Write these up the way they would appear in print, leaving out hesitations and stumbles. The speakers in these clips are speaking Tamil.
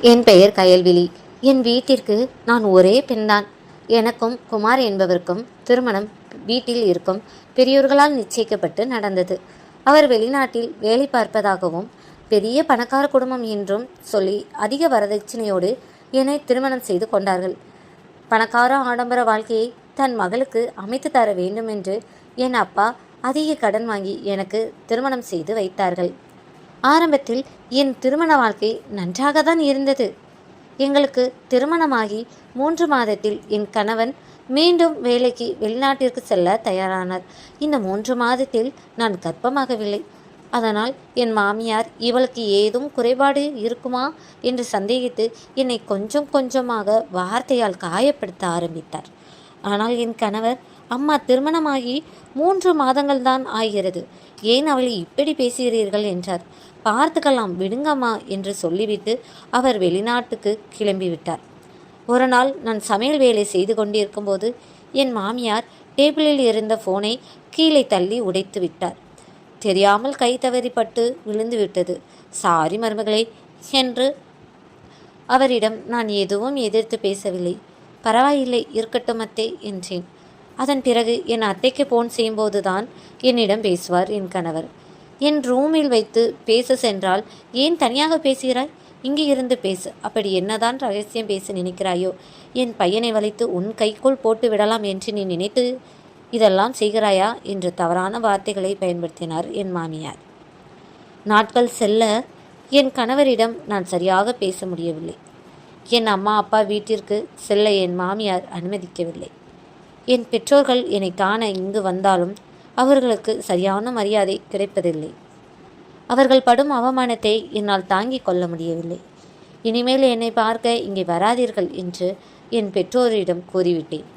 என் பெயர் கயல்விழி. என் வீட்டிற்கு நான் ஒரே பெண்தான். எனக்கும் குமார் என்பவருக்கும் திருமணம் வீட்டில் இருக்கும் பெரியோர்களால் நிச்சயிக்கப்பட்டு நடந்தது. அவர் வெளிநாட்டில் வேலை பார்ப்பதாகவும் பெரிய பணக்கார குடும்பம் என்றும் சொல்லி அதிக வரதட்சணையோடு என்னை திருமணம் செய்து கொண்டார்கள். பணக்கார ஆடம்பர வாழ்க்கையை தன் மகளுக்கு அமைத்து தர வேண்டும் என்று என் அப்பா அதிக கடன் வாங்கி எனக்கு திருமணம் செய்து வைத்தார்கள். ஆரம்பத்தில் என் திருமண வாழ்க்கை நன்றாக தான் இருந்தது. எங்களுக்கு திருமணமாகி 3 மாதத்தில் என் கணவன் மீண்டும் வேலைக்கு வெளிநாட்டிற்கு செல்ல தயாரானார். இந்த 3 மாதத்தில் நான் கர்ப்பமாகவில்லை. அதனால் என் மாமியார் இவளுக்கு ஏதும் குறைபாடு இருக்குமா என்று சந்தேகித்து என்னை கொஞ்சம் கொஞ்சமாக வார்த்தையால் காயப்படுத்த ஆரம்பித்தார். ஆனால் என் கணவர், அம்மா திருமணமாகி 3 மாதங்கள் தான் ஆகிறது, ஏன் அவளை இப்படி பேசுகிறீர்கள் என்றார். பார்த்துக்கலாம் விடுங்கம்மா என்று சொல்லிவிட்டு அவர் வெளிநாட்டுக்கு கிளம்பிவிட்டார். ஒரு நாள் நான் சமையல் வேலை செய்து கொண்டிருக்கும் போது என் மாமியார் டேபிளில் இருந்த ஃபோனை கீழே தள்ளி உடைத்து விட்டார். தெரியாமல் கை தவறிப்பட்டு விழுந்து விட்டது. சாரி மருமகளே என்று அவரிடம் நான் எதுவும் எதிர்த்து பேசவில்லை. பரவாயில்லை, இருக்கட்டும் அத்தை என்றேன். அதன் பிறகு என் அத்தைக்கு ஃபோன் செய்யும்போது தான் என்னிடம் பேசுவார் என் கணவர். என் ரூமில் வைத்து பேச சென்றால், ஏன் தனியாக பேசுகிறாய், இங்கே இருந்து பேசு, அப்படி என்னதான் ரகசியம் பேச நினைக்கிறாயோ, என் பையனை வளைத்து உன் கைக்குள் போட்டு விடலாம் என்று நீ நினைத்து இதெல்லாம் செய்கிறாயா என்று தவறான வார்த்தைகளை பயன்படுத்தினார் என் மாமியார். நாட்கள் செல்ல என் கணவரிடம் நான் சரியாக பேச முடியவில்லை. என் அம்மா அப்பா வீட்டிற்கு செல்ல என் மாமியார் அனுமதிக்கவில்லை. என் பெற்றோர்கள் என்னை காண இங்கு வந்தாலும் அவர்களுக்கு சரியான மரியாதை கிடைப்பதில்லை. அவர்கள் படும் அவமானத்தை என்னால் தாங்கிக் கொள்ள முடியவில்லை. இனிமேல் என்னை பார்க்க இங்கே வராதீர்கள் என்று என் பெற்றோரிடம் கூறிவிட்டேன்.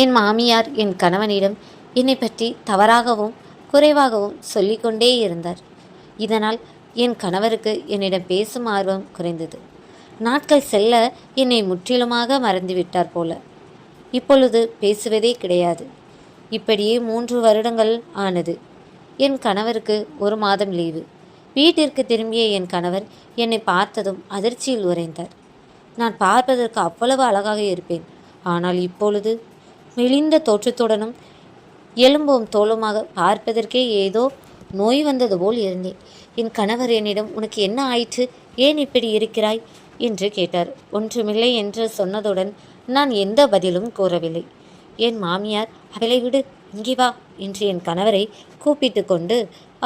என் மாமியார் என் கணவனிடம் என்னை பற்றி தவறாகவும் குறைவாகவும் சொல்லிக்கொண்டே இருந்தார். இதனால் என் கணவருக்கு என்னிடம் பேசும் ஆர்வம் குறைந்தது. நாட்கள் செல்ல என்னை முற்றிலுமாக மறந்துவிட்டார் போல. இப்பொழுது பேசுவதே கிடையாது. இப்படியே 3 வருடங்கள் ஆனது. என் கணவருக்கு 1 மாதம் லீவு. வீட்டிற்கு திரும்பிய என் கணவர் என்னை பார்த்ததும் அதிர்ச்சியில் உறைந்தார். நான் பார்ப்பதற்கு அவ்வளவு அழகாக இருப்பேன். ஆனால் இப்பொழுது மெலிந்த தோற்றத்துடனும் எலும்பும் தோலுமாக பார்ப்பதற்கே ஏதோ நோய் வந்தது போல் இருந்தேன். என் கணவர் என்னிடம், உனக்கு என்ன ஆயிற்று, ஏன் இப்படி இருக்கிறாய் என்று கேட்டார். ஒன்றுமில்லை என்று சொன்னதுடன் நான் எந்த பதிலும் கூறவில்லை. என் மாமியார், அவளை விடு, இங்கே வா என்று என் கணவரை கூப்பிட்டு கொண்டு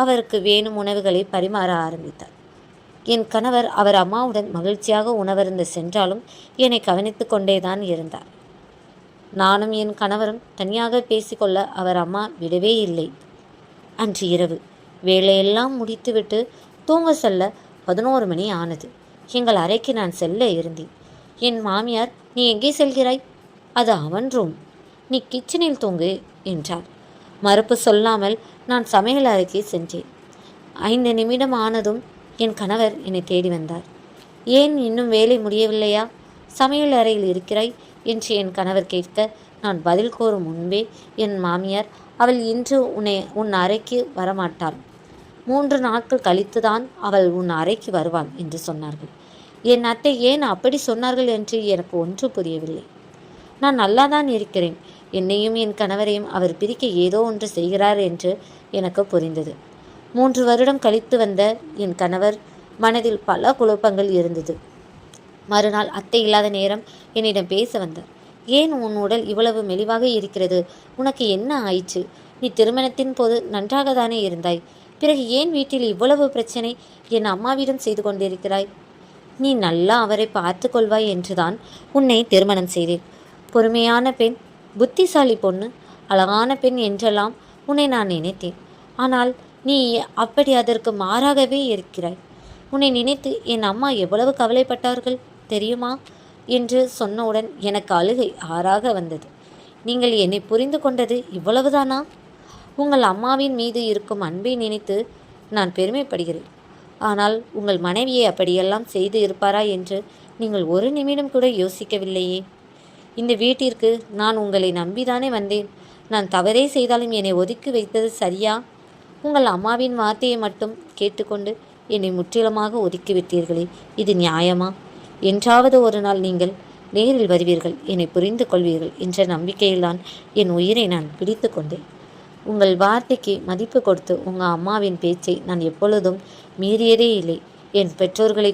அவருக்கு வேணும் உணவுகளை பரிமாற ஆரம்பித்தார். என் கணவர் அவர் அம்மாவுடன் மகிழ்ச்சியாக உணவருந்த சென்றாலும் என்னை கவனித்து கொண்டேதான் இருந்தார். நானும் என் கணவரும் தனியாக பேசிக்கொள்ள அவர் அம்மா விடவே இல்லை. அன்று இரவு வேலையெல்லாம் முடித்துவிட்டு தூங்க செல்ல 11 மணி ஆனது. எங்கள் அறைக்கு நான் செல்ல இருந்தேன். என் மாமியார், நீ எங்கே செல்கிறாய், அது அவன் ரூம், நீ கிச்சனில் தூங்கு என்றார். மறுப்பு சொல்லாமல் நான் சமையல் அறைக்கு சென்றேன். 5 நிமிடம் ஆனதும் என் கணவர் என்னை தேடி வந்தார். ஏன் இன்னும் வேலை முடியவில்லையா, சமையல் அறையில் இருக்கிறாய் என்று என் கணவர் கேட்க, நான் பதில் கூறும் முன்பே என் மாமியார், அவள் இன்று உன் அறைக்கு வரமாட்டாள், 3 நாட்கள் கழித்துதான் அவள் உன் அறைக்கு வருவாள் என்று சொன்னார்கள். என் அத்தை ஏன் அப்படி சொன்னார்கள் என்று எனக்கு ஒன்றும் புரியவில்லை. நான் நல்லாதான் இருக்கிறேன். என்னையும் என் கணவரையும் அவர் பிரிக்க ஏதோ ஒன்று செய்கிறார் என்று எனக்கு புரிந்தது. 3 வருடம் கழித்து வந்த என் கணவர் மனதில் பல குழப்பங்கள் இருந்தது. மறுநாள் அத்தை இல்லாத நேரம் என்னிடம் பேச வந்தார். ஏன் உன் உடல் இவ்வளவு மெலிவாக இருக்கிறது, உனக்கு என்ன ஆயிற்று, நீ திருமணத்தின் போது நன்றாக தானே இருந்தாய், பிறகு ஏன் வீட்டில் இவ்வளவு பிரச்சனை என் அம்மாவிடம் செய்து கொண்டிருக்கிறாய், நீ நல்லா அவரை பார்த்து கொள்வாய் என்றுதான் உன்னை திருமணம் செய்தேன். பொறுமையான பெண், புத்திசாலி பொண்ணு, அழகான பெண் என்றெல்லாம் உன்னை நான் நினைத்தேன். ஆனால் நீ அப்படி அதற்கு மாறாகவே இருக்கிறாய். உன்னை நினைத்து என் அம்மா எவ்வளவு கவலைப்பட்டார்கள் தெரியுமா என்று சொன்னவுடன் எனக்கு அழுகை ஆறாக வந்தது. நீங்கள் என்னை புரிந்து கொண்டது இவ்வளவுதானா? உங்கள் அம்மாவின் மீது இருக்கும் அன்பை நினைத்து நான் பெருமைப்படுகிறேன். ஆனால் உங்கள் மனைவியை அப்படியெல்லாம் செய்து இருப்பாரா என்று நீங்கள் ஒரு நிமிடம் கூட யோசிக்கவில்லையே. இந்த வீட்டிற்கு நான் உங்களை நம்பிதானே வந்தேன். நான் தவறே செய்தாலும் என்னை ஒதுக்கி வைத்தது சரியா? உங்கள் அம்மாவின் வார்த்தையை மட்டும் கேட்டுக்கொண்டு என்னை முற்றிலுமாக ஒதுக்கிவிட்டீர்களே, இது நியாயமா? என்றாவது ஒரு நாள் நீங்கள் நேரில் வருவீர்கள், என்னை புரிந்து கொள்வீர்கள் என்ற நம்பிக்கையில்தான் என் உயிரை நான் பிடித்து கொண்டேன். உங்கள் வார்த்தைக்கு மதிப்பு கொடுத்து உங்கள் அம்மாவின் பேச்சை நான் எப்பொழுதும் மீறியதே இல்லை. என் பெற்றோர்களை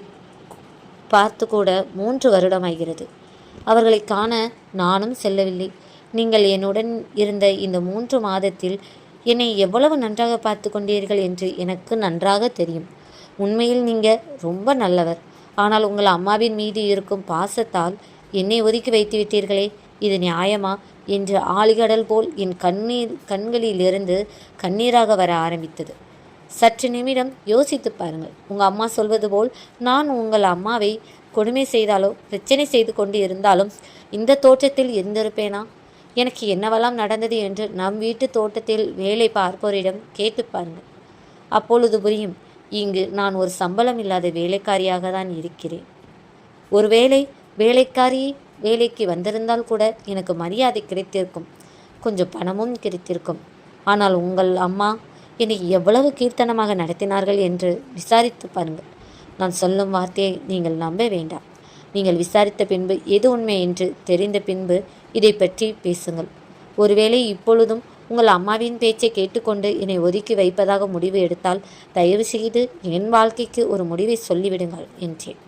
பார்த்து கூட 3 வருடமாகிறது. அவர்களை காண நானும் செல்லவில்லை. நீங்கள் என்னுடன் இருந்த இந்த 3 மாதத்தில் என்னை எவ்வளவு நன்றாக பார்த்து கொண்டீர்கள் என்று எனக்கு நன்றாக தெரியும். உண்மையில் நீங்கள் ரொம்ப நல்லவர். ஆனால் உங்கள் அம்மாவின் மீது இருக்கும் பாசத்தால் என்னை ஒதுக்கி வைத்து விட்டீர்களே, இது நியாயமா என்று ஆழிகடல் போல் என் கண்களிலிருந்து கண்ணீராக வர ஆரம்பித்தது. சற்று நிமிடம் யோசித்து பாருங்கள். உங்கள் அம்மா சொல்வது போல் நான் உங்கள் அம்மாவை கொடுமை செய்தாலோ பிரச்சனை செய்து கொண்டு இருந்தாலும் இந்த தோட்டத்தில் இருந்திருப்பேனா? எனக்கு என்னவெல்லாம் நடந்தது என்று நம் வீட்டு தோட்டத்தில் வேலை பார்ப்போரிடம் கேட்டு பாருங்கள். அப்பொழுது புரியும். இங்கு நான் ஒரு சம்பளம் இல்லாத வேலைக்காரியாக தான் இருக்கிறேன். ஒருவேளை வேலைக்காரி வேலைக்கு வந்திருந்தால் கூட எனக்கு மரியாதை கிடைத்திருக்கும், கொஞ்சம் பணமும் கிடைத்திருக்கும். ஆனால் உங்கள் அம்மா என்னை எவ்வளவு கீர்த்தனமாக நடத்தினார்கள் என்று விசாரித்து பாருங்கள். நான் சொல்லும் வார்த்தையை நீங்கள் நம்ப வேண்டாம். நீங்கள் விசாரித்த பின்பு எது உண்மை என்று தெரிந்த பின்பு இதை பற்றி பேசுங்கள். ஒருவேளை இப்பொழுதும் உங்கள் அம்மாவின் பேச்சை கேட்டுக்கொண்டு என்னை ஒதுக்கி வைப்பதாக முடிவு எடுத்தால் தயவு செய்து என் வாழ்க்கைக்கு ஒரு முடிவை சொல்லிவிடுங்கள் என்றேன்.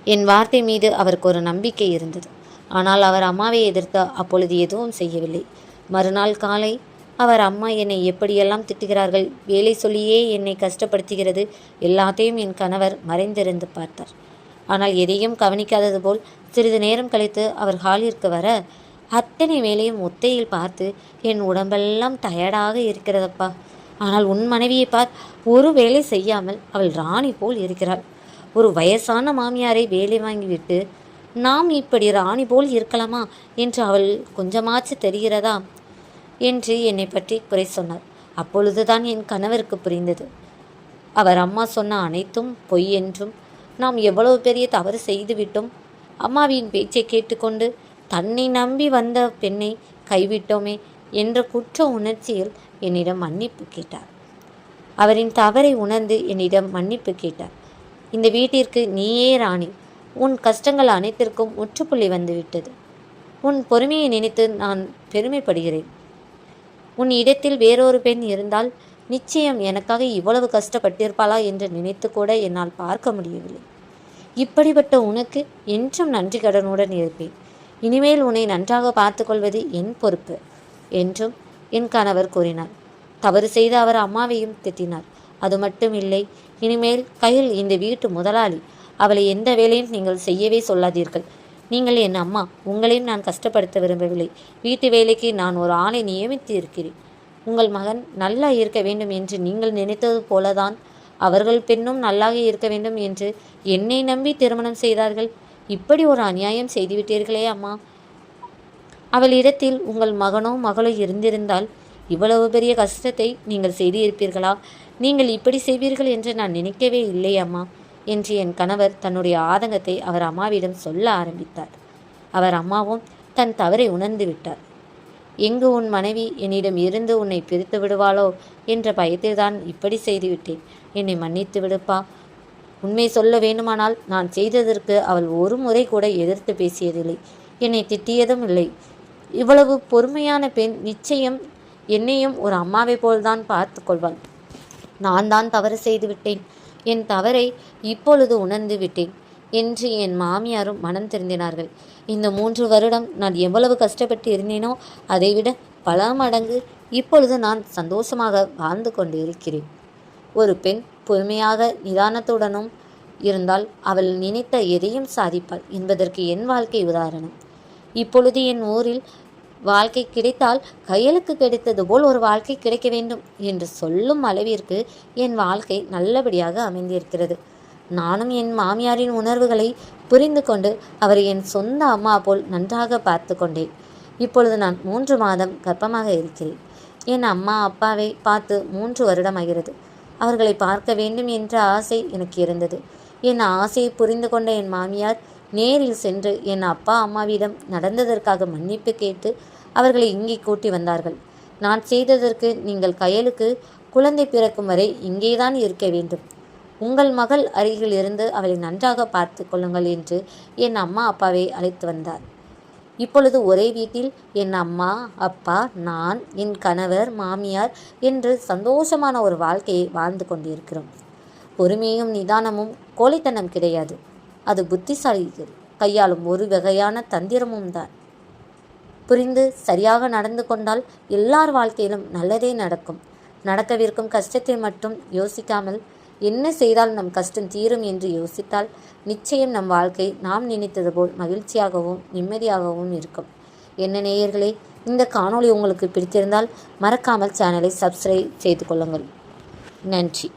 என் வார்த்தை மீது அவருக்கு ஒரு நம்பிக்கை இருந்தது. ஆனால் அவர் அம்மாவை எதிர்த்து அப்பொழுது எதுவும் செய்யவில்லை. மறுநாள் காலை அவர் அம்மா என்னை எப்படியெல்லாம் திட்டுகிறார்கள், வேலை சொல்லியே என்னை கஷ்டப்படுத்துகிறது, எல்லாத்தையும் என் கணவர் மறைந்திருந்து பார்த்தார். ஆனால் எதையும் கவனிக்காதது போல் சிறிது நேரம் கழித்து அவர் ஹாலிற்கு வர, அத்தனை வேலையும் ஒத்தையில் பார்த்து என் உடம்பெல்லாம் டயர்டாக இருக்கிறதப்பா. ஆனால் உன் மனைவியை பார், ஒரு வேலை செய்யாமல் அவள் ராணி போல் இருக்கிறாள். ஒரு வயசான மாமியாரை வேலை வாங்கிவிட்டு நாம் இப்படி ராணி போல் இருக்கலாமா என்று அவள் கொஞ்சமாச்சு தெரிகிறதா என்று என்னை பற்றி குறை சொன்னார். அப்பொழுதுதான் என் கணவருக்கு புரிந்தது, அவர் அம்மா சொன்ன அனைத்தும் பொய் என்றும், நாம் எவ்வளவு பெரிய தவறு செய்துவிட்டோம். அம்மாவின் பேச்சை கேட்டுக்கொண்டு தன்னை நம்பி வந்த பெண்ணை கைவிட்டோமே என்ற குற்ற உணர்ச்சியில் என்னிடம் மன்னிப்பு கேட்டார். அவரின் தவறை உணர்ந்து என்னிடம் மன்னிப்பு கேட்டார். இந்த வீட்டிற்கு நீயே ராணி. உன் கஷ்டங்கள் அனைத்திற்கும் முற்றுப்புள்ளி வந்துவிட்டது. உன் பொறுமையை நினைத்து நான் பெருமைப்படுகிறேன். உன் இடத்தில் வேறொரு பெண் இருந்தால் நிச்சயம் எனக்காக இவ்வளவு கஷ்டப்பட்டிருப்பாளா என்று நினைத்து கூட என்னால் பார்க்க முடியவில்லை. இப்படிப்பட்ட உனக்கு என்றும் நன்றி கடனுடன் இருப்பேன். இனிமேல் உன்னை நன்றாக பார்த்து கொள்வது என் பொறுப்பு என்றும் என் கணவர் கூறினார். தவறு செய்த அவர் அம்மாவையும் திட்டினார். அது மட்டும் இல்லை, இனிமேல் கையில் இந்த வீட்டு முதலாளி, அவளை எந்த வேலையும் நீங்கள் செய்யவே சொல்லாதீர்கள். நீங்கள் என் அம்மா, உங்களையும் நான் கஷ்டப்படுத்த விரும்பவில்லை. வீட்டு வேலைக்கு நான் ஒரு ஆளை நியமித்து இருக்கிறேன். உங்கள் மகன் நல்லா இருக்க வேண்டும் என்று நீங்கள் நினைத்தது போலதான் அவர்கள் பெண்ணும் நல்லாக இருக்க வேண்டும் என்று என்னை நம்பி திருமணம் செய்தார்கள். இப்படி ஒரு அநியாயம் செய்துவிட்டீர்களே அம்மா. அவள் இடத்தில் உங்கள் மகனோ மகளோ இருந்திருந்தால் இவ்வளவு பெரிய கஷ்டத்தை நீங்கள் செய்து இருப்பீர்களா? நீங்கள் இப்படி செய்வீர்கள் என்று நான் நினைக்கவே இல்லை அம்மா என்று என் கணவர் தன்னுடைய ஆதங்கத்தை அவர் அம்மாவிடம் சொல்ல ஆரம்பித்தார். அவர் அம்மாவும் தன் தவறை உணர்ந்து விட்டார். எங்கு உன் மனைவி என்னிடம் இருந்து உன்னை பிரித்து விடுவாளோ என்ற பயத்தில்தான் இப்படி செய்துவிட்டேன். என்னை மன்னித்து விடுப்பா. உண்மை சொல்ல வேண்டுமானால் நான் செய்ததற்கு அவள் ஒரு முறை கூட எதிர்த்து பேசியதில்லை, என்னை திட்டியதும் இல்லை. இவ்வளவு பொறுமையான பெண் நிச்சயம் என்னையும் ஒரு அம்மாவை போல்தான் பார்த்து கொள்வாள். நான் தான் தவறு செய்துவிட்டேன். என் தவறை இப்பொழுது உணர்ந்து விட்டேன் என்று என் மாமியாரும் மனம் திருந்தினார்கள். இந்த 3 வருடம் நான் எவ்வளவு கஷ்டப்பட்டு இருந்தேனோ அதைவிட பல மடங்கு இப்பொழுது நான் சந்தோஷமாக வாழ்ந்து கொண்டு இருக்கிறேன். ஒரு பெண் பொறுமையாக நிதானத்துடனும் இருந்தால் அவள் நினைத்த எதையும் சாதிப்பாள் என்பதற்கு என் வாழ்க்கை உதாரணம். இப்பொழுது என் ஊரில் வாழ்க்கை கிடைத்தால் கையலுக்கு கிடைத்தது போல் ஒரு வாழ்க்கை கிடைக்க வேண்டும் என்று சொல்லும் அளவிற்கு என் வாழ்க்கை நல்லபடியாக அமைந்திருக்கிறது. நானும் என் மாமியாரின் உணர்வுகளை புரிந்து கொண்டு அவரை என் சொந்த அம்மா போல் நன்றாக பார்த்து கொண்டேன். இப்பொழுது நான் 3 மாதம் கர்ப்பமாக இருக்கிறேன். என் அம்மா அப்பாவை பார்த்து 3 வருடமாகிறது. அவர்களை பார்க்க வேண்டும் என்ற ஆசை எனக்கு இருந்தது. என் ஆசையை புரிந்து கொண்ட என் மாமியார் நேரில் சென்று என் அப்பா அம்மாவிடம் நடந்ததற்காக மன்னிப்பு கேட்டு அவர்களை இங்கே கூட்டி வந்தார்கள். நான் செய்ததற்கு நீங்கள் கையலுக்கு குழந்தை பிறக்கும் வரை இங்கேதான் இருக்க வேண்டும். உங்கள் மகள் அருகில் இருந்து அவளை நன்றாக பார்த்து கொள்ளுங்கள் என்று என் அம்மா அப்பாவை அழைத்து வந்தார். இப்பொழுது ஒரே வீட்டில் என் அம்மா அப்பா, நான், என் கணவர், மாமியார் என்று சந்தோஷமான ஒரு வாழ்க்கையை வாழ்ந்து கொண்டிருக்கிறோம். பொறுமையும் நிதானமும் கோழைத்தனம் கிடையாது, அது புத்திசாலிகள் கையாளும் ஒரு வகையான தந்திரமும் தான். புரிந்து சரியாக நடந்து கொண்டால் எல்லார் வாழ்க்கையிலும் நல்லதே நடக்கும். நடக்கவிருக்கும் கஷ்டத்தை மட்டும் யோசிக்காமல் என்ன செய்தால் நம் கஷ்டம் தீரும் என்று யோசித்தால் நிச்சயம் நம் வாழ்க்கை நாம் நினைத்தது போல் மகிழ்ச்சியாகவும் நிம்மதியாகவும் இருக்கும். என்ன நேயர்களே, இந்த காணொளி உங்களுக்கு பிடித்திருந்தால் மறக்காமல் சேனலை சப்ஸ்கிரைப் செய்து கொள்ளுங்கள். நன்றி.